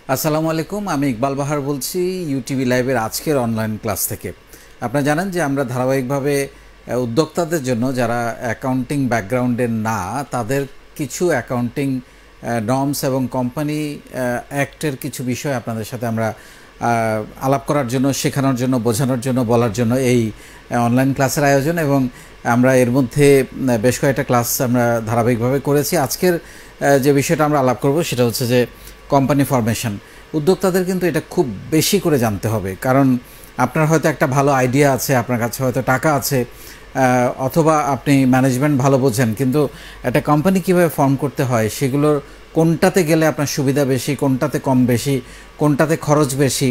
আসসালামু আলাইকুম, আমি ইকবাল বাহার বলছি ইউটিভি লাইভের আজকের অনলাইন ক্লাস থেকে। আপনারা জানেন যে আমরা ধারাবাহিকভাবে উদ্যোক্তাদের জন্য যারা অ্যাকাউন্টিং ব্যাকগ্রাউন্ডের না, তাদের কিছু অ্যাকাউন্টিং নর্মস এবং কোম্পানি অ্যাক্টের কিছু বিষয় আপনাদের সাথে আমরা আলাপ করার জন্য, শেখানোর জন্য, বোঝানোর জন্য, বলার জন্য এই অনলাইন ক্লাসের আয়োজন। এবং আমরা এর মধ্যে বেশ কয়েকটা ক্লাস আমরা ধারাবাহিকভাবে করেছি। আজকের যে বিষয়টা আমরা আলাপ করব সেটা হচ্ছে যে কোম্পানি ফরমেশন। উদ্যোক্তাদের কিন্তু এটা খুব বেশি করে জানতে হবে, কারণ আপনার হয়তো একটা ভালো আইডিয়া আছে, আপনার কাছে হয়তো টাকা আছে, অথবা আপনি ম্যানেজমেন্ট ভালো বোঝেন, কিন্তু একটা কোম্পানি কীভাবে ফর্ম করতে হয়, সেগুলোর কোনটাতে গেলে আপনার সুবিধা বেশি, কোনটাতে কম বেশি, কোনটাতে খরচ বেশি,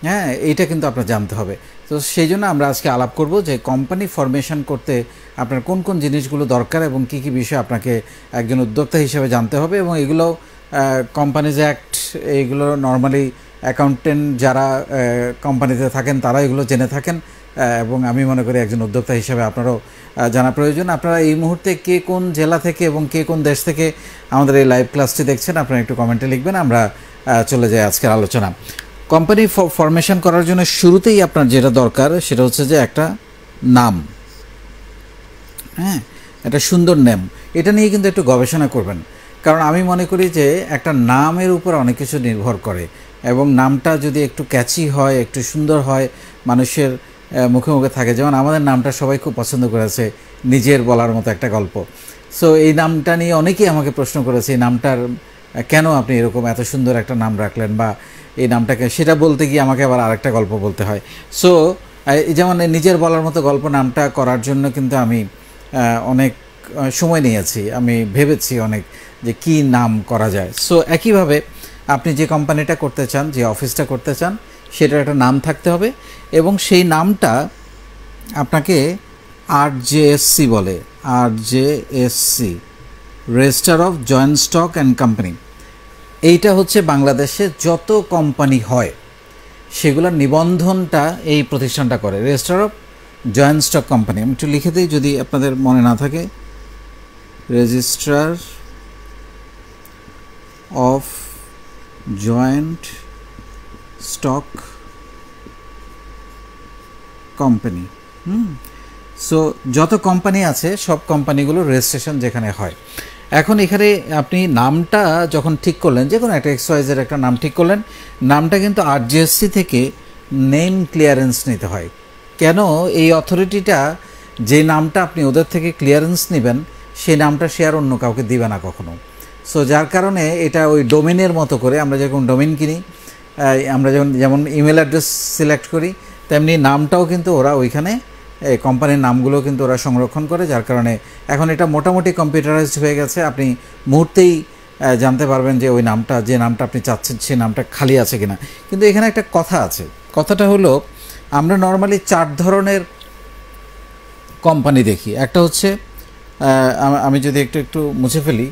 হ্যাঁ, এইটা কিন্তু আপনার জানতে হবে। তো সেই জন্য আমরা আজকে আলাপ করব যে কোম্পানি ফরমেশন করতে আপনার কোন কোন জিনিসগুলো দরকার এবং কী কী বিষয় আপনাকে একজন উদ্যোক্তা হিসেবে জানতে হবে। এবং এগুলো কোম্পানিজ অ্যাক্ট, এইগুলো নর্মালি অ্যাকাউন্টেন্ট যারা কোম্পানিতে থাকেন তারা এগুলো জেনে থাকেন, এবং আমি মনে করি একজন উদ্যোক্তা হিসেবে আপনারও জানা প্রয়োজন। আপনারা এই মুহূর্তে কে কোন জেলা থেকে এবং কে কোন দেশ থেকে আমাদের এই লাইভ ক্লাসটি দেখছেন আপনারা একটু কমেন্টে লিখবেন। আমরা চলে যাই আজকের আলোচনা। কোম্পানি ফরমেশন করার জন্য শুরুতেই আপনার যেটা দরকার সেটা হচ্ছে যে একটা নাম, হ্যাঁ, একটা সুন্দর নেম। এটা নিয়ে কিন্তু একটু গবেষণা করবেন, কারণ আমি মনে করি যে একটা নামের উপর অনেক কিছু নির্ভর করে, এবং নামটা যদি একটু ক্যাচি হয়, একটু সুন্দর হয়, মানুষের মুখে মুখে থাকে। যেমন আমাদের নামটা সবাই খুব পছন্দ করেছে, নিজের বলার মতো একটা গল্প। সো এই নামটা নিয়ে অনেকেই আমাকে প্রশ্ন করেছে, এই নামটার কেন আপনি এরকম এত সুন্দর একটা নাম রাখলেন, বা এই নামটাকে, সেটা বলতে গিয়ে আমাকে আবার আরেকটা গল্প বলতে হয়। সো যেমন নিজের বলার মতো গল্প নামটা করার জন্য কিন্তু আমি অনেক সময় নিয়েছি, আমি ভেবেছি অনেক যে কী নাম করা যায়। সো একইভাবে আপনি যে কোম্পানিটা করতে চান, যে অফিসটা করতে চান, সেটার একটা নাম থাকতে হবে, এবং সেই নামটা আপনাকে RJSC বলে, RJSC, register of joint stock and company. এইটা হচ্ছে বাংলাদেশে যত কোম্পানি হয় সেগুলোর নিবন্ধনটা এই প্রতিষ্ঠানটা করে, register of joint stock company. আমি একটু লিখে দিই যদি আপনাদের মনে না থাকে, registrar of joint stock company. So যত কোম্পানি আছে সব কোম্পানিগুলোর রেজিস্ট্রেশন যেখানে হয়। এখন এখানে আপনি নামটা যখন ঠিক করলেন, যে কোনো একটা এক্সওয়াইজের একটা নাম ঠিক করলেন, নামটা কিন্তু RJSC থেকে নেম ক্লিয়ারেন্স নিতে হয়। কেন? এই অথরিটিটা যে নামটা আপনি ওদের থেকে ক্লিয়ারেন্স নেবেন, সেই নামটা সে আর অন্য কাউকে দিবে না কখনো। সো যার কারণে এটা ওই ডোমেনের মতো করে, আমরা যখন ডোমেন কিনি, আমরা যেমন ইমেল অ্যাড্রেস সিলেক্ট করি, তেমনি নামটাও কিন্তু ওরা ওইখানে, কোম্পানির নামগুলো কিন্তু ওরা সংরক্ষণ করে। যার কারণে এখন এটা মোটামুটি কম্পিউটারাইজড হয়ে গেছে, আপনি মুহূর্তেই জানতে পারবেন যে ওই নামটা, যে নামটা আপনি চাচ্ছেন, সেই নামটা খালি আছে কিনা। কিন্তু এখানে একটা কথা আছে, কথাটা হলো আমরা নর্মালি 4 ধরনের কোম্পানি দেখি। একটা হচ্ছে, আমি যদি একটু মুছে ফেলি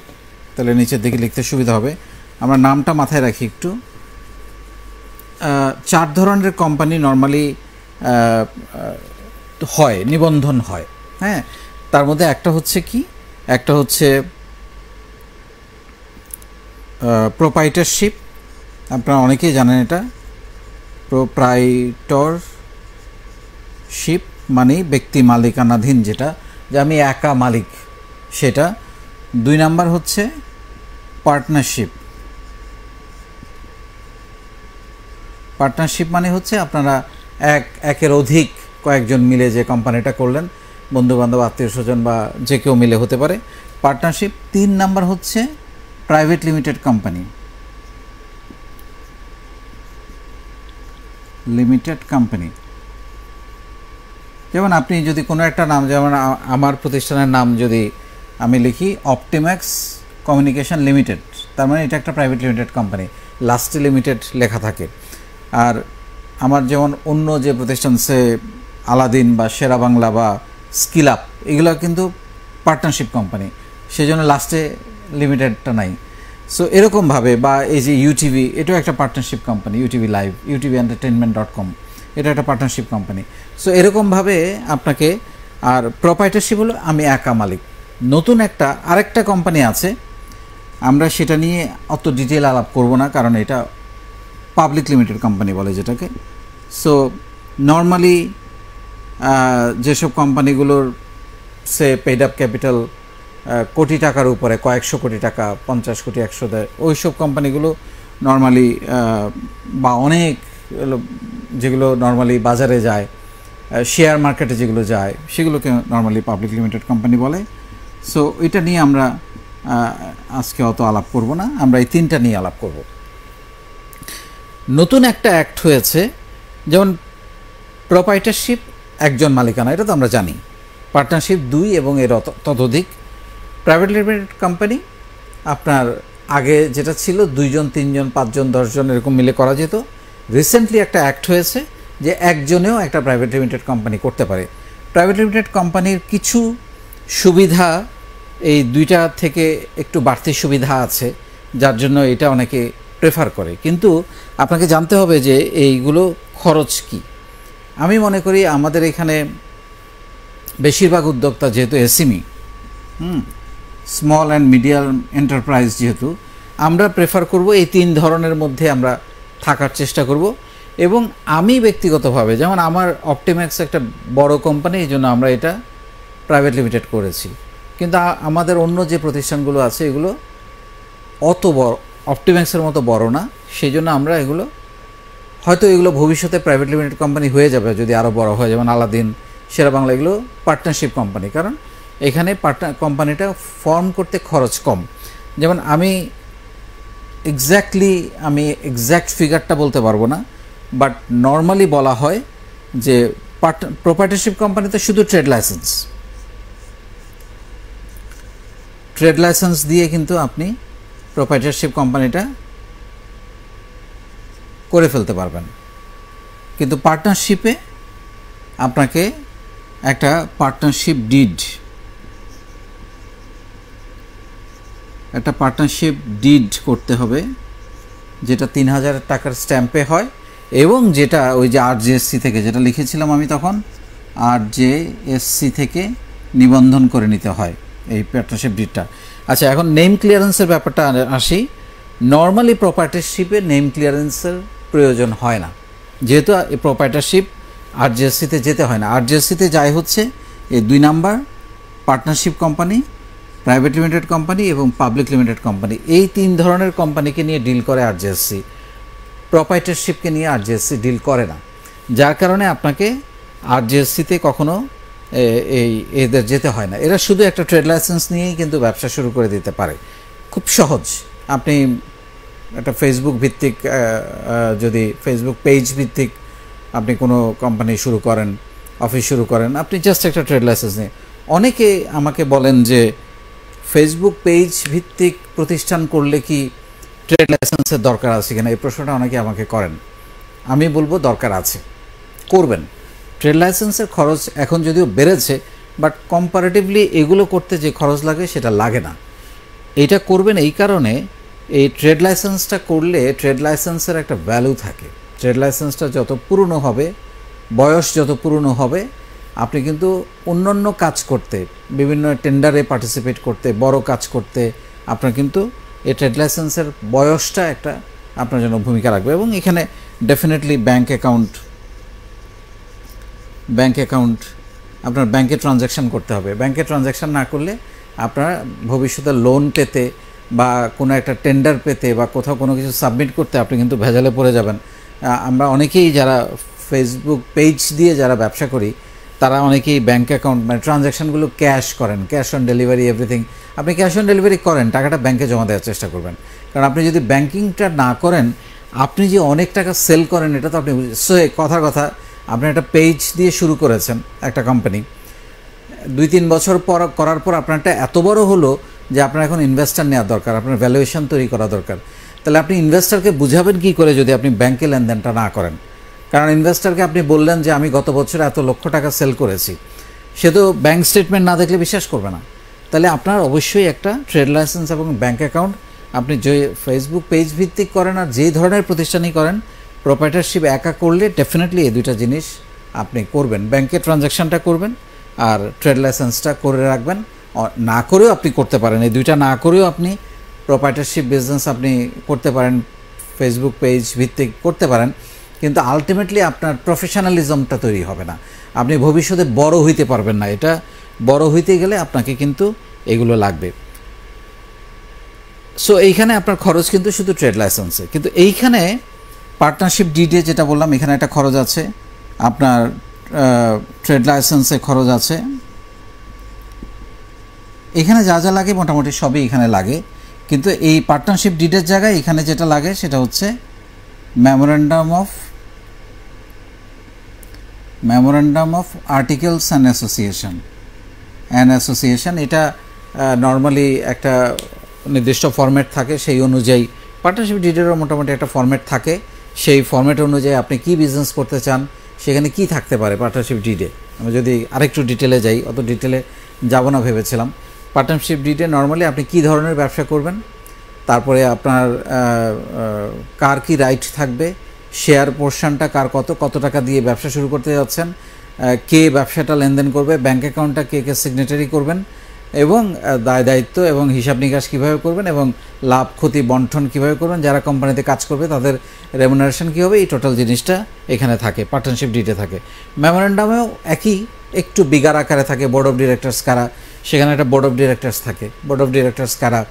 তাহলে নিচের দিকে লিখতে সুবিধা হবে, আমরা নামটা মাথায় রাখি একটু। 4 ধরনের কোম্পানি নর্মালি হয়, নিবন্ধন হয়, হ্যাঁ। তার মধ্যে একটা হচ্ছে কি, একটা হচ্ছে প্রোপাইটারশিপ, আপনারা অনেকেই জানেন এটা। প্রোপ্রাইটরশিপ মানে ব্যক্তি মালিকানাধীন, যেটা যে আমি একা মালিক, সেটা। 2 নাম্বার হচ্ছে পার্টনারশিপ। পার্টনারশিপ মানে হচ্ছে আপনারা একের অধিক কয়েকজন মিলে যে কোম্পানিটা করলেন, বন্ধুবান্ধব, আত্মীয় স্বজন বা যে কেউ মিলে হতে পারে, পার্টনারশিপ। 3 নাম্বার হচ্ছে private limited company, limited company. যেমন আপনি যদি কোনো একটা নাম, যেমন আমার প্রতিষ্ঠানের নাম যদি আমি লিখি অপটিম্যাক্স কমিউনিকেশন লিমিটেড, তার মানে এটা একটা প্রাইভেট লিমিটেড কোম্পানি, লাস্টে লিমিটেড লেখা থাকে। আর আমার যেমন অন্য যে প্রতিষ্ঠান, সে আলাদিন বা সেরা বাংলা বা স্কিল আপ, এগুলো কিন্তু পার্টনারশিপ কোম্পানি, সেই জন্য লাস্টে লিমিটেডটা নাই। সো এরকমভাবে, বা এই যে ইউটিভি, এটাও একটা partnership company, UTV live, UTV entertainment dot com, এটা একটা পার্টনারশিপ কোম্পানি। সো এরকমভাবে আপনাকে, আর প্রোপাইটারশিপ হলো আমি একা মালিক। নতুন আরেকটা কোম্পানি আছে, আমরা সেটা নিয়ে অত ডিটেল আলাপ করব না, কারণ এটা পাবলিক লিমিটেড কোম্পানি বলে যেটাকে। সো নর্মালি যেসব কোম্পানিগুলোর সে পেইড আপ ক্যাপিটাল কোটি টাকার উপরে, কয়েকশো কোটি টাকা, 50 কোটি 100 দেয়, ওইসব কোম্পানিগুলো নর্মালি বা অনেক যেগুলো নর্মালি বাজারে যায়, শেয়ার মার্কেটে যেগুলো যায়, সেগুলোকে নর্মালি পাবলিক লিমিটেড কোম্পানি বলে। সো এটা নিয়ে আমরা আজকে অত আলাপ করব না, আমরা এই তিনটা নিয়ে আলাপ করব। নতুন একটা অ্যাক্ট হয়েছে, যেমন প্রপাইটারশিপ একজন মালিকানা, এটা তো আমরা জানি। পার্টনারশিপ 2 এবং এর ততোধিক। প্রাইভেট লিমিটেড কোম্পানি আপনার আগে যেটা ছিল 2 জন 3 জন 5 জন 10 জন এরকম মিলে করা যেত। রিসেন্টলি একটা অ্যাক্ট হয়েছে যে একজনেও একটা প্রাইভেট লিমিটেড কোম্পানি করতে পারে। প্রাইভেট লিমিটেড কোম্পানির কিছু সুবিধা এই দুইটা থেকে একটু বাড়তি সুবিধা আছে, যার জন্য এটা অনেকে প্রেফার করে। কিন্তু আপনাকে জানতে হবে যে এইগুলো খরচ কি। আমি মনে করি আমাদের এখানে বেশিরভাগ উদ্যোক্তা যেহেতু SME, small and medium enterprise, যেহেতু আমরা প্রেফার করব এই 3 ধরনের মধ্যে আমরা থাকার চেষ্টা করব। এবং আমি ব্যক্তিগতভাবে, যেমন আমার অপটিম্যাক্স একটা বড় কোম্পানি, এই জন্য আমরা এটা প্রাইভেট লিমিটেড করেছি। কিন্তু আমাদের অন্য যে প্রতিষ্ঠানগুলো আছে এগুলো অত বড়, অপটিম্যাক্সের মতো বড় না, সেই জন্য আমরা এগুলো হয়তো এগুলো ভবিষ্যতে প্রাইভেট লিমিটেড কোম্পানি হয়ে যাবে যদি আরও বড় হয়, যেমন আলাদিন, শেরা বাংলা, এগুলো পার্টনারশিপ কোম্পানি। কারণ এখানে কোম্পানিটা ফর্ম করতে খরচ কম। যেমন আমি এক্স্যাক্ট ফিগারটা বলতে পারবো না, বাট নর্মালি বলা হয় যে প্রপার্টারশিপ কোম্পানিতে শুধু ট্রেড লাইসেন্স দিয়ে কিন্তু আপনি প্রপার্টারশিপ কোম্পানিটা করে ফেলতে পারবেন। কিন্তু পার্টনারশিপে আপনাকে একটা পার্টনারশিপ ডিড করতে হবে, যেটা 3000 টাকার স্ট্যাম্পে হয়, এবং যেটা ওই যে আরজেএসসি থেকে যেটা লিখেছিলাম আমি তখন, আরজেএসসি থেকে নিবন্ধন করে নিতে হয় এই পার্টনারশিপ ডিডটা। আচ্ছা, এখন নেম ক্লিয়ারেন্সের ব্যাপারটা আসি। নর্মালি প্রপার্টারশিপে নেম ক্লিয়ারেন্সের প্রয়োজন হয় না, যেহেতু এই প্রপার্টারশিপ আরজেএসসিতে যেতে হয় না। আরজেএসসিতে যায় হচ্ছে এই 2 number partnership company, private limited company এবং পাবলিক লিমিটেড কোম্পানি, এই 3 ধরনের কোম্পানিকে নিয়ে ডিল করে আরজেএসসি। প্রপার্টারশিপকে নিয়ে আরজেএসসি ডিল করে না, যার কারণে আপনাকে আরজেএসসিতে কখনো এদের যেতে হয় না। এরা শুধু একটা ট্রেড লাইসেন্স নিয়েই কিন্তু ব্যবসা শুরু করে দিতে পারে, খুব সহজ। আপনি একটা ফেসবুক ভিত্তিক, যদি ফেসবুক পেজ ভিত্তিক আপনি কোনো কোম্পানি শুরু করেন, অফিস শুরু করেন, আপনি জাস্ট একটা ট্রেড লাইসেন্স নিয়ে। অনেকে আমাকে বলেন যে ফেসবুক পেজ ভিত্তিক প্রতিষ্ঠান করলে কি ট্রেড লাইসেন্সের দরকার আছে কিনা, এই প্রশ্নটা অনেকে আমাকে করেন। আমি বলবো দরকার আছে, করবেন। ট্রেড লাইসেন্সের খরচ এখন যদিও বেড়েছে, বাট কম্পারেটিভলি এগুলো করতে যে খরচ লাগে সেটা লাগে না। এইটা করবেন এই কারণে, এই ট্রেড লাইসেন্সটা করলে ট্রেড লাইসেন্সের একটা ভ্যালু থাকে। ট্রেড লাইসেন্সটা যত পুরনো হবে, বয়স যত পুরনো হবে, আপনি কিন্তু অন্যান্য কাজ করতে, বিভিন্ন টেন্ডারে পার্টিসিপেট করতে, বড় কাজ করতে, আপনার কিন্তু এই ট্রেড লাইসেন্সের বয়সটা একটা আপনার জন্য ভূমিকা রাখবে। এবং এখানে ডেফিনেটলি ব্যাংক অ্যাকাউন্ট, আপনার ব্যাংকে ট্রানজ্যাকশান করতে হবে। ব্যাংকে ট্রানজ্যাকশান না করলে আপনার ভবিষ্যতে লোন পেতে বা কোনো একটা টেন্ডার পেতে বা কোথাও কোনো কিছু সাবমিট করতে আপনি কিন্তু ভেজালে পড়ে যাবেন। আমরা অনেকেই যারা ফেসবুক পেজ দিয়ে যারা ব্যবসা করি, তারা অনেকেই ব্যাংক অ্যাকাউন্ট, মানে ট্রানজ্যাকশানগুলো ক্যাশ করেন, ক্যাশ অন ডেলিভারি, এভরিথিং। আপনি ক্যাশ অন ডেলিভারি করেন, টাকাটা ব্যাংকে জমা দেওয়ার চেষ্টা করবেন। কারণ আপনি যদি ব্যাংকিংটা না করেন, আপনি যে অনেক টাকা সেল করেন এটা তো আপনি, কথার কথা, আপনি একটা পেজ দিয়ে শুরু করেছেন একটা কোম্পানি, 2-3 বছর পর করার পর আপনারটা এত বড় হলো যে আপনার এখন ইনভেস্টার নেওয়া দরকার, আপনার ভ্যালুয়েশন তৈরি করা দরকার। তাহলে আপনি ইনভেস্টারকে বুঝাবেন কী করে যদি আপনি ব্যাংকে লেনদেনটা না করেন? কারণ ইনভেস্টারকে আপনি বললেন যে আমি গত বছর এত লক্ষ টাকা সেল করেছি, সে তো ব্যাংক স্টেটমেন্ট না দেখলে বিশ্বাস করবে না। তাহলে আপনার অবশ্যই একটা ট্রেড লাইসেন্স এবং ব্যাংক অ্যাকাউন্ট, আপনি যে ফেসবুক পেজ ভিত্তিক করেন আর যেই ধরনের প্রতিষ্ঠানই করেন, প্রপার্টারশিপ একা করলে ডেফিনেটলি এই দুইটা জিনিস আপনি করবেন। ব্যাংকে ট্রানজ্যাকশানটা করবেন আর ট্রেড লাইসেন্সটা করে রাখবেন। না করেও আপনি করতে পারেন, এই দুইটা না করেও আপনি প্রপার্টারশিপ বিজনেস আপনি করতে পারেন। ফেসবুক পেজ ভিত্তিক করতে পারেন, কিন্তু আলটিমেটলি আপনার প্রফেশনালিজমটা তৈরি হবে না, আপনি ভবিষ্যতে বড় হইতে পারবেন না। এটা বড় হইতে গেলে আপনাকে কিন্তু এগুলো লাগবে। সো এইখানে আপনার খরচ কিন্তু শুধু ট্রেড লাইসেন্সে, কিন্তু এইখানে পার্টনারশিপ ডিডে যেটা বললাম এখানে একটা খরচ আছে, আপনার ট্রেড লাইসেন্সে খরচ আছে, এখানে যা যা লাগে মোটামুটি সবই এখানে লাগে। কিন্তু এই পার্টনারশিপ ডিডের জায়গায় এখানে যেটা লাগে সেটা হচ্ছে memorandum of articles and association. এটা নর্মালি একটা নির্দিষ্ট ফরম্যাট থাকে, সেই অনুযায়ী পার্টনারশিপ ডিডেরও মোটামুটি একটা ফরম্যাট থাকে, সেই ফরম্যাট অনুযায়ী আপনি কি বিজনেস করতে চান সেখানে কি থাকতে পারে পার্টনারশিপ ডিডে। আমি যদি আরেকটু ডিটেলে যাই, অত ডিটেলে যাব না ভেবেছিলাম। পার্টনারশিপ ডিডে নর্মালি আপনি কি ধরনের ব্যবসা করবেন, তারপরে আপনার কার কি রাইট থাকবে, শেয়ার পোর্শনটা কার কত টাকা দিয়ে ব্যবসা শুরু করতে যাচ্ছেন, কে ব্যবসাটা লেনদেন করবে, ব্যাঙ্ক অ্যাকাউন্টটা কে সিগনেচারি করবেন, এবং দায় দায়িত্ব এবং হিসাব নিকাশ কীভাবে করবেন, এবং লাভ ক্ষতি বন্টন কীভাবে করবেন, যারা কোম্পানিতে কাজ করবে তাদের রেমুনারেশন কী হবে, এই টোটাল জিনিসটা এখানে থাকে, পার্টনারশিপ ডিডে থাকে। মেমোরেন্ডামেও একই, একটু বিগার আকারে থাকে। বোর্ড অফ ডিরেক্টরস কারা, সেখানে একটা বোর্ড অফ ডিরেক্টরস থাকে। বোর্ড অফ ডিরেক্টরস কারা,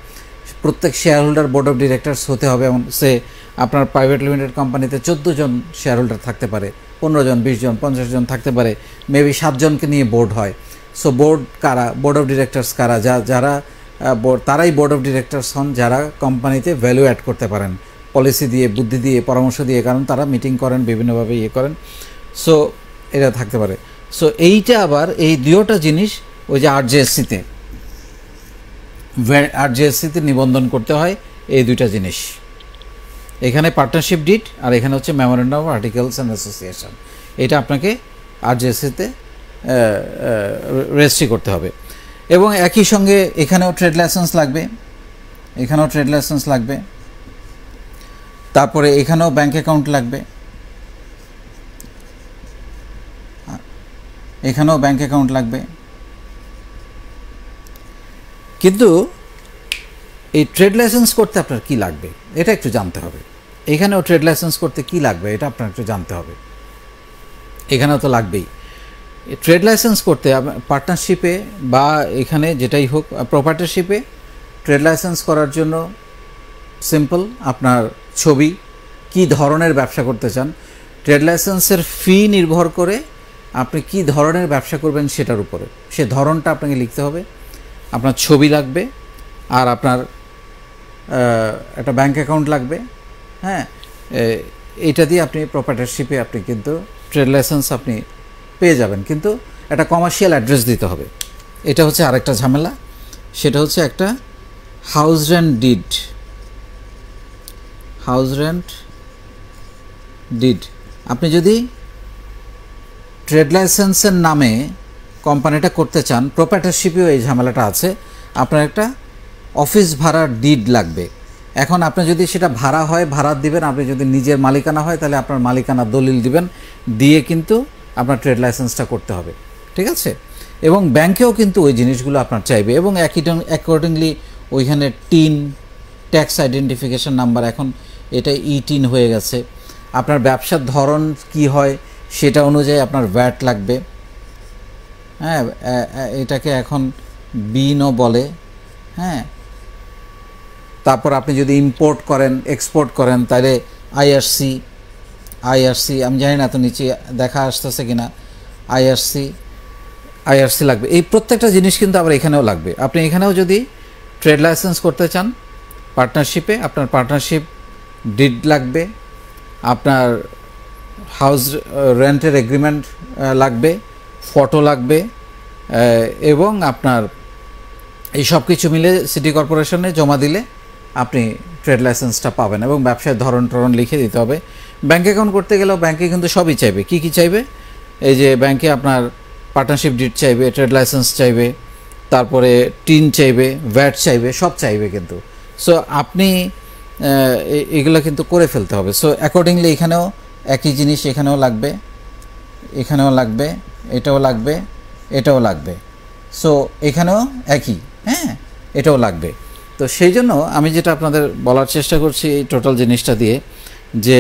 প্রত্যেক share holder board of directors হতে হবে, এমন সে আপনার প্রাইভেট লিমিটেড কোম্পানিতে 14 জন শেয়ার হোল্ডার থাকতে পারে, 15 জন, 20 জন, 50 জন থাকতে পারে, মেবি 7 জনকে নিয়ে বোর্ড হয়। সো বোর্ড কারা, বোর্ড অফ ডিরেক্টরস কারা, যারা তারাই বোর্ড অফ ডিরেক্টরস হন যারা কোম্পানিতে ভ্যালু অ্যাড করতে পারেন, পলিসি দিয়ে, বুদ্ধি দিয়ে, পরামর্শ দিয়ে, কারণ তারা মিটিং করেন, বিভিন্নভাবে করেন। সো এটা থাকতে পারে। সো এইটা আবার এই দুটোটা জিনিস ওই যে আরজেএসসিতে নিবন্ধন করতে হয়, এই দুইটা জিনিস এখানে পার্টনারশিপ ডিড, আর এখানে হচ্ছে memorandum of articles and association. এটা আপনাকে আরজেএসসিতে রেজিস্ট্রি করতে হবে। এবং একই সঙ্গে এখানেও ট্রেড লাইসেন্স লাগবে, তারপরে এখানেও ব্যাঙ্ক অ্যাকাউন্ট লাগবে, কিন্তু এই ট্রেড লাইসেন্স করতে আপনার কি লাগবে এটা একটু জানতে হবে। এখানেও ট্রেড লাইসেন্স করতে কি লাগবে এটা আপনার একটু জানতে হবে, এখানেও তো লাগবেই। ট্রেড লাইসেন্স করতে পার্টনারশিপে বা এখানে যেটাই হোক, প্রপার্টরশিপে ট্রেড লাইসেন্স করার জন্য সিম্পল, আপনার ছবি, কি ধরনের ব্যবসা করতে চান। ট্রেড লাইসেন্সের ফি নির্ভর করে আপনি কি ধরনের ব্যবসা করবেন সেটার উপরে, সে ধরনটা আপনাকে লিখতে হবে। আপনার ছবি লাগবে, আর আপনার একটা ব্যাঙ্ক অ্যাকাউন্ট লাগবে। হ্যাঁ, এইটা দিয়ে আপনি প্রপার্টরশিপে আপনি কিন্তু ট্রেড লাইসেন্স আপনি পেয়ে যাবেন, কিন্তু একটা কমার্শিয়াল অ্যাড্রেস দিতে হবে। এটা হচ্ছে আরেকটা ঝামেলা, সেটা হচ্ছে একটা হাউস রেন্ট ডিড। আপনি যদি ট্রেড লাইসেন্সের নামে কোম্পানিটা করতে চান, প্রপার্টরশিপেও এই ঝামেলাটা আছে, আপনার একটা অফিস ভাড়ার ডিড লাগবে। এখন আপনি যদি সেটা ভাড়া হয় ভাড়া দিবেন, আপনি যদি নিজের মালিকানা হয় তাহলে আপনার মালিকানা দলিল দিবেন, দিয়ে কিন্তু আপনার ট্রেড লাইসেন্সটা করতে হবে, ঠিক আছে। এবং ব্যাংকেও কিন্তু ওই জিনিসগুলো আপনার চাইবে, এবং অ্যাকর্ডিংলি ওইখানে টিন, ট্যাক্স আইডেন্টিফিকেশন নাম্বার, এখন এটা টিন হয়ে গেছে। আপনার ব্যবসার ধরন কি হয় সেটা অনুযায়ী আপনার ভ্যাট লাগবে। হ্যাঁ, এটাকে এখন বিনও বলে। হ্যাঁ, তারপর আপনি যদি ইম্পোর্ট করেন, এক্সপোর্ট করেন, তাহলে আইআরসি, আমি জানি না তো নিচে দেখা আসতেছে কিনা, আইআরসি লাগবে। এই প্রত্যেকটা জিনিস কিন্তু আবার এখানেও লাগবে। আপনি এখানেও যদি ট্রেড লাইসেন্স করতে চান পার্টনারশিপে, আপনার পার্টনারশিপ ডিড লাগবে, আপনার হাউস রেন্টের এগ্রিমেন্ট লাগবে, ফটো লাগবে, এবং আপনার এই সব কিছু মিলে সিটি কর্পোরেশনে জমা দিলে আপনি ট্রেড লাইসেন্সটা পাবেন, এবং ব্যবসার ধরন লিখে দিতে হবে। ব্যাঙ্ক অ্যাকাউন্ট করতে গেলেও ব্যাঙ্কে কিন্তু সবই চাইবে। কি চাইবে? এই যে ব্যাঙ্কে আপনার পার্টনারশিপ ডিড চাইবে, ট্রেড লাইসেন্স চাইবে, তারপরে টিন চাইবে, ভ্যাট চাইবে, সব চাইবে কিন্তু। সো আপনি এগুলো কিন্তু করে ফেলতে হবে। সো অ্যাকর্ডিংলি এখানেও একই জিনিস, এখানেও লাগবে, এটাও লাগবে। সো এখানেও একই, হ্যাঁ, এটাও লাগবে। তো সেই জন্য আমি যেটা আপনাদের বলার চেষ্টা করছি এই টোটাল জিনিসটা দিয়ে, যে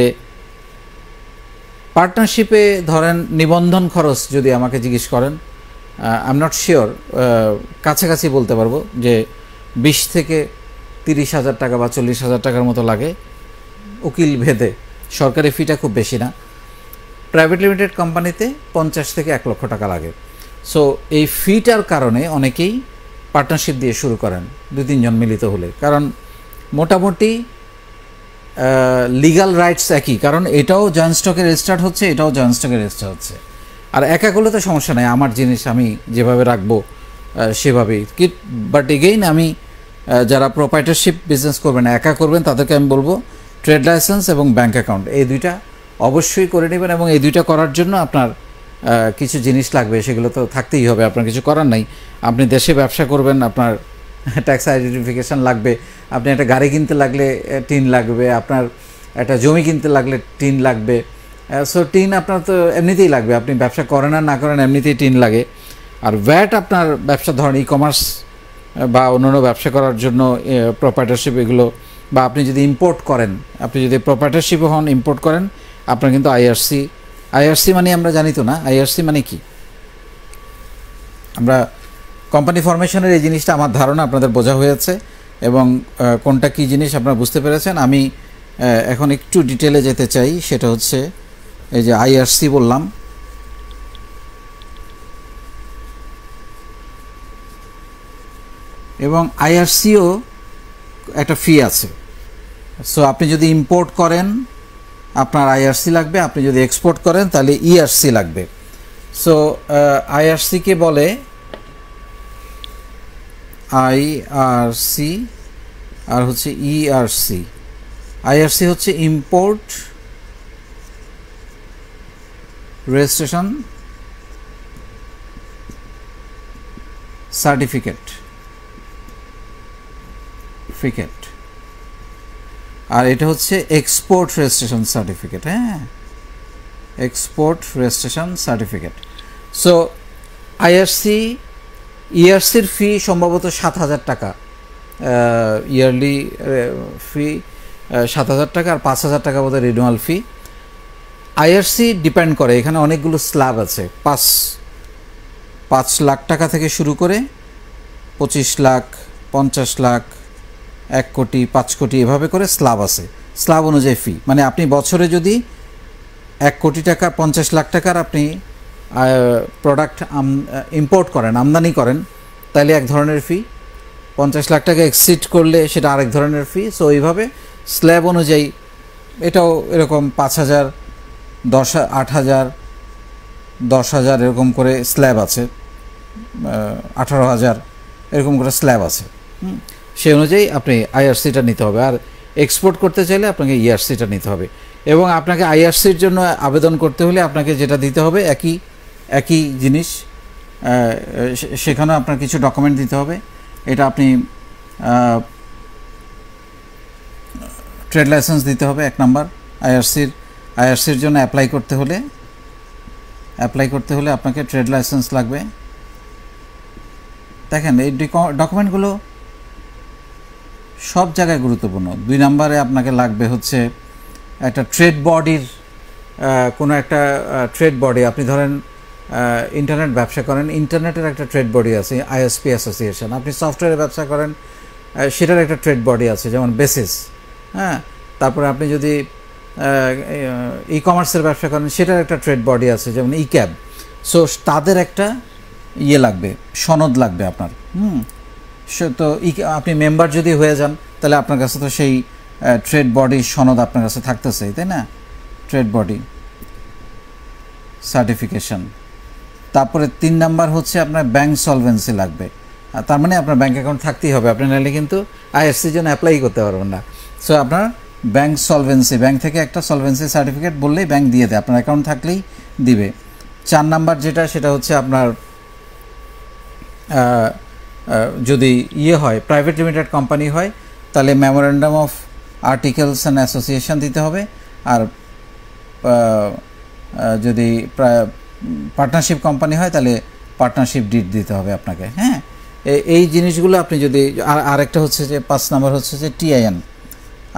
পার্টনারশিপে ধরেন নিবন্ধন খরচ যদি আমাকে জিজ্ঞেস করেন, আই এম নট শিওর, কাছাকাছি বলতে পারবো যে 20 থেকে 30,000 টাকা বা 40,000 টাকার মতো লাগে উকিল ভেদে। সরকারি ফিটা খুব বেশি না। প্রাইভেট লিমিটেড কোম্পানিতে 50 থেকে 1 লক্ষ টাকা লাগে। সো এই ফিটার কারণে অনেকেই পার্টনারশিপ দিয়ে শুরু করেন 2-3 জন মিলিত হলে, কারণ মোটামুটি লিগাল রাইটস একই, কারণ এটাও জয়েন্ট স্টকে রেজিস্টার্ড হচ্ছে, এটাও জয়েন্ট স্টকে রেজিস্টার হচ্ছে। আর একা করলে তো সমস্যা নেই, আমার জিনিস আমি যেভাবে রাখবো সেভাবেই। বাট এগেইন আমি যারা প্রোপ্রাইটারশিপ বিজনেস করবেন, একা করবেন, তাদেরকে আমি বলবো ট্রেড লাইসেন্স এবং ব্যাঙ্ক অ্যাকাউন্ট এই দুইটা অবশ্যই করে নেবেন। এবং এই দুইটা করার জন্য আপনার কিছু জিনিস লাগবে, সেগুলো তো থাকতেই হবে, আপনার কিছু করার নাই। আপনি দেশে ব্যবসা করবেন, আপনার ট্যাক্স আইডেন্টিফিকেশান লাগবে, আপনি একটা গাড়ি কিনতে লাগলে টিন লাগবে, আপনার একটা জমি কিনতে লাগলে টিন লাগবে। সো টিন আপনার তো এমনিতেই লাগবে, আপনি ব্যবসা করেন আর না করেন এমনিতেই টিন লাগে। আর ভ্যাট আপনার ব্যবসা ধরেন ই কমার্স বা অন্যান্য ব্যবসা করার জন্য প্রোপ্রাইটারশিপ এগুলো, বা আপনি যদি ইম্পোর্ট করেন, আপনি যদি প্রোপ্রাইটারশিপ হন, ইম্পোর্ট করেন, আপনার কিন্তু আইআরসি মানে আমরা জানি তো না আইআরসি মানে কি। আমরা কোম্পানি ফরমেশনের এই জিনিসটা আমার ধারণা আপনাদের বোঝা হয়েছে এবং কোনটা কী জিনিস আপনারা বুঝতে পেরেছেন। আমি এখন একটু ডিটেলে যেতে চাই, সেটা হচ্ছে এই যে আইআরসি বললাম, এবং আইআরসিও একটা ফি আছে। সো আপনি যদি ইম্পোর্ট করেন আপনার আইআরসি লাগবে, আপনি যদি এক্সপোর্ট করেন তাহলে ইআরসি লাগবে। সো আইআরসিকে বলে আইআরসি আর হচ্ছে ইআরসি। আইআরসি হচ্ছে ইম্পোর্ট রেজিস্ট্রেশন সার্টিফিকেট, আর এটা হচ্ছে এক্সপোর্ট রেজিস্ট্রেশন সার্টিফিকেট। হ্যাঁ, export registration certificate. So IRC ইআরসির ফি সম্ভবত 7,000 টাকা, ইয়ারলি ফি 7,000 টাকা, আর 5,000 টাকা বোধহয় রিনিউয়াল ফি। আইআরসি ডিপেন্ড করে, এখানে অনেকগুলো স্ল্যাব আছে, 5 লাখ টাকা থেকে শুরু করে 25 লাখ, 50 লাখ, 1 কোটি, 5 কোটি, এভাবে করে স্ল্যাব আছে। স্ল্যাব অনুযায়ী ফি, মানে আপনি বছরে যদি 1 কোটি টাকা, 50 লাখ টাকার আপনি প্রোডাক্ট ইম্পোর্ট করেন, আমদানি করেন, তাহলে এক ধরনের ফি। 50 লাখ টাকা এক্সিড করলে সেটা আরেক ধরনের ফি। সো এইভাবে স্ল্যাব অনুযায়ী এটাও এরকম 5,000, 8,000, 10,000 এরকম করে স্ল্যাব আছে, 18,000 এরকম করে স্ল্যাব আছে। সেই অনুযায়ী আপনি আইআরসিটা নিতে হবে। আর এক্সপোর্ট করতে চাইলে আপনাকে ইআরসিটা নিতে হবে। এবং আপনাকে আইআরসির জন্য আবেদন করতে হলে আপনাকে যেটা দিতে হবে একই জিনিস, সেখানেও আপনার কিছু ডকুমেন্ট দিতে হবে। এটা আপনি ট্রেড লাইসেন্স দিতে হবে 1 নাম্বার। আইআরসির জন্য অ্যাপ্লাই করতে হলে আপনাকে ট্রেড লাইসেন্স লাগবে। দেখেন এই ডকুমেন্টগুলো সব জায়গায় গুরুত্বপূর্ণ। 2 নম্বরে আপনাকে লাগবে হচ্ছে একটা ট্রেড বডির, কোনো একটা ট্রেড বডি। আপনি ধরেন ইন্টারনেট ব্যবসা করেন, ইন্টারনেটের একটা ট্রেড বডি আছে, আইএসপি অ্যাসোসিয়েশন। আপনি সফটওয়্যারের ব্যবসা করেন, সেটার একটা ট্রেড বডি আছে, যেমন বেসিস। হ্যাঁ, তারপরে আপনি যদি ই কমার্সের ব্যবসা করেন, সেটার একটা ট্রেড বডি আছে, যেমন ই ক্যাব। সো তাদের একটা লাগবে, সনদ লাগবে আপনার। তো আপনি মেম্বার যদি হয়ে যান তাহলে আপনার কাছে তো সেই ট্রেড বডির সনদ আপনার কাছে থাকতেছে, তাই না? Trade body certification. তারপরে 3 নাম্বার হচ্ছে আপনার ব্যাংক সলভেন্সি লাগবে। তার মানে আপনার ব্যাংক অ্যাকাউন্ট থাকতেই হবে, আপনি নাহলে কিন্তু আইএফসির জন্য অ্যাপ্লাই করতে পারবেন না। সো আপনার ব্যাংক সলভেন্সি, ব্যাংক থেকে একটা সলভেন্সি সার্টিফিকেট বললেই ব্যাংক দিয়ে দেয়, আপনার অ্যাকাউন্ট থাকলেই দিবে। 4 নাম্বার সেটা হচ্ছে আপনার যদি হয়, প্রাইভেট লিমিটেড কোম্পানি হয়, তাহলে memorandum of articles and association দিতে হবে। আর যদি পার্টনারশিপ কোম্পানি হয় তাহলে পার্টনারশিপ ডিড দিতে হবে আপনাকে। হ্যাঁ, এই জিনিসগুলো আপনি যদি, আরেকটা হচ্ছে যে 5 নাম্বার হচ্ছে যে টিআইএন,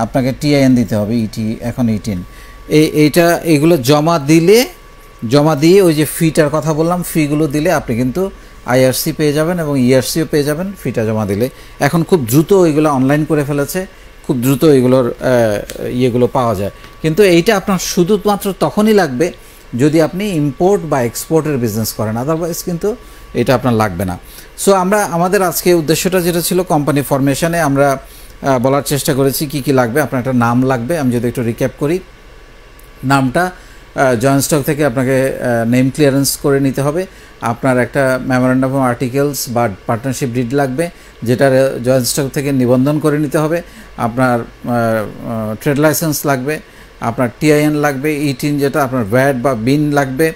আপনাকে টিআইএন দিতে হবে, ইটি এখন 18। এইটা এগুলো জমা দিয়ে ওই যে ফিটার কথা বললাম, ফিগুলো দিলে আপনি কিন্তু আইআরসি পেয়ে যাবেন এবং ইআরসিও পেয়ে যাবেন ফিটা জমা দিলে। এখন খুব দ্রুত ওইগুলো অনলাইন করে ফেলেছে, খুব দ্রুত এগুলোর ইয়েগুলো পাওয়া যায়। কিন্তু এইটা আপনার শুধুমাত্র তখনই লাগবে যদি আপনি ইম্পোর্ট বা এক্সপোর্টের বিজনেস করেন, আদারওয়াইজ কিন্তু এটা আপনার লাগবে না। সো আমাদের আজকে উদ্দেশ্যটা যেটা ছিল কোম্পানি ফরমেশনে, আমরা বলার চেষ্টা করেছি কি কি লাগবে। আপনার একটা নাম লাগবে, আমি যদি একটু রিক্যাপ করি, নামটা জয়েন্ট স্টক থেকে আপনাকে নেম ক্লিয়ারেন্স করে নিতে হবে। আপনার একটা মেমোরেন্ডাম অফ আর্টিকেলস বা পার্টনারশিপ ডিড লাগবে, যেটা জয়েন্ট স্টক থেকে নিবন্ধন করে নিতে হবে। আপনার ট্রেড লাইসেন্স লাগবে, আপনার টিআইএন লাগবে, ইটিন যেটা আপনার ভ্যাট বা বিন লাগবে।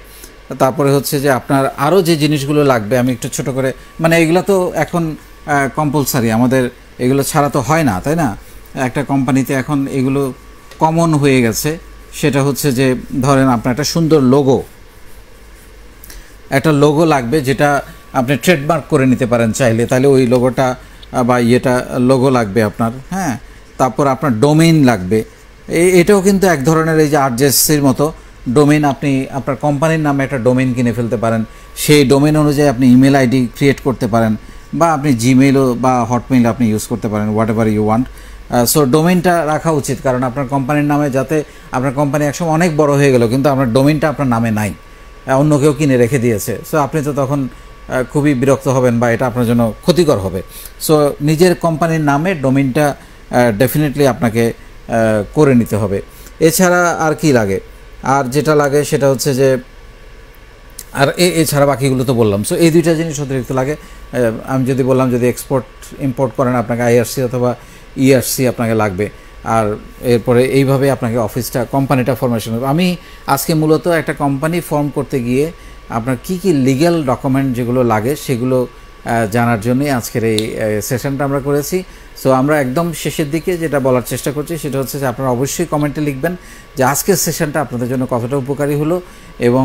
তারপরে হচ্ছে যে আপনার আরও যে জিনিসগুলো লাগবে, আমি একটু ছোট করে, মানে এগুলো তো এখন কম্পালসারি, আমাদের এগুলো ছাড়া তো হয় না, তাই না? একটা কোম্পানিতে এখন এগুলো কমন হয়ে গেছে। সেটা হচ্ছে যে ধরেন আপনার একটা সুন্দর একটা লোগো লাগবে, যেটা আপনি ট্রেডমার্ক করে নিতে পারেন চাইলে, তাহলে ওই লোগোটা বা লোগো লাগবে আপনার। হ্যাঁ, তারপর আপনার ডোমেইন লাগবে। এটাও কিন্তু এক ধরনের এই যে আরজেসির মতো ডোমেইন, আপনি আপনার কোম্পানির নামে একটা ডোমেইন কিনে ফেলতে পারেন, সেই ডোমেইন অনুযায়ী আপনি ইমেল আইডি ক্রিয়েট করতে পারেন, বা আপনি জিমেইলও বা হটমেইল আপনি ইউজ করতে পারেন, whatever you want. So ডোমেইনটা রাখা উচিত, কারণ আপনার কোম্পানির নামে, যাতে আপনার কোম্পানি একসময় অনেক বড় হয়ে গেল কিন্তু আপনার ডোমেইনটা আপনার নামে নাই, অন্য কেউ কিনে রেখে দিয়েছে। সো আপনি তো তখন খুবই বিরক্ত হবেন বা এটা আপনার জন্য ক্ষতিকর হবে। সো নিজের কোম্পানির নামে ডোমেইনটা ডেফিনেটলি আপনাকে করে নিতে হবে। এছাড়া আর কি লাগে? আর যেটা লাগে সেটা হচ্ছে যে, আর এছাড়া বাকিগুলো তো বললাম। সো এই দুইটা জিনিস অতিরিক্ত লাগে। আমি যদি বললাম, যদি এক্সপোর্ট ইম্পোর্ট করেন আপনাকে আইআরসি অথবা ইআরসি আপনাকে লাগবে। আর এরপরে এইভাবে আপনাকে কোম্পানিটা ফরমেশন হবে। আমি আজকে মূলত একটা কোম্পানি ফর্ম করতে গিয়ে আপনার কি কি লিগ্যাল ডকুমেন্ট যেগুলো লাগে সেগুলো জানার জন্যই আজকের এই সেশনটা আমরা করেছি। সো আমরা একদম শেষের দিকে যেটা বলার চেষ্টা করছি সেটা হচ্ছে যে আপনারা অবশ্যই কমেন্টে লিখবেন যে আজকের সেশনটা আপনাদের জন্য কতটা উপকারী হলো, এবং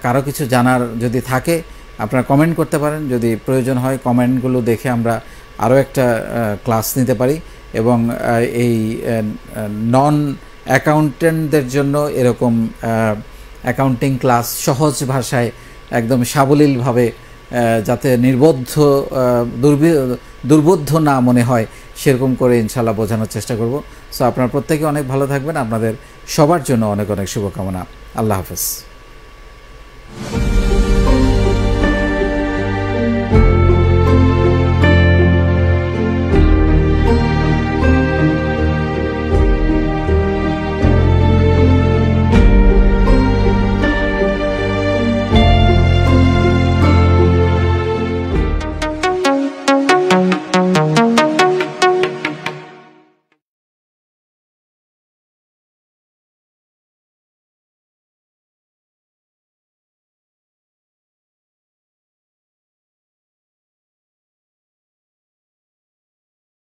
কারো কিছু জানার যদি থাকে আপনারা কমেন্ট করতে পারেন। যদি প্রয়োজন হয় কমেন্টগুলো দেখে আমরা আরও একটা ক্লাস নিতে পারি, এবং এই নন অ্যাকাউন্টেন্টদের জন্য এরকম অ্যাকাউন্টিং ক্লাস সহজ ভাষায় একদম সাবলীলভাবে, যাতে দুর্বোধ্য না মনে হয় সেরকম করে ইনশাল্লাহ বোঝানোর চেষ্টা করব। সো আপনারা প্রত্যেকে অনেক ভালো থাকবেন। আপনাদের সবার জন্য অনেক অনেক শুভকামনা। আল্লাহ হাফেজ।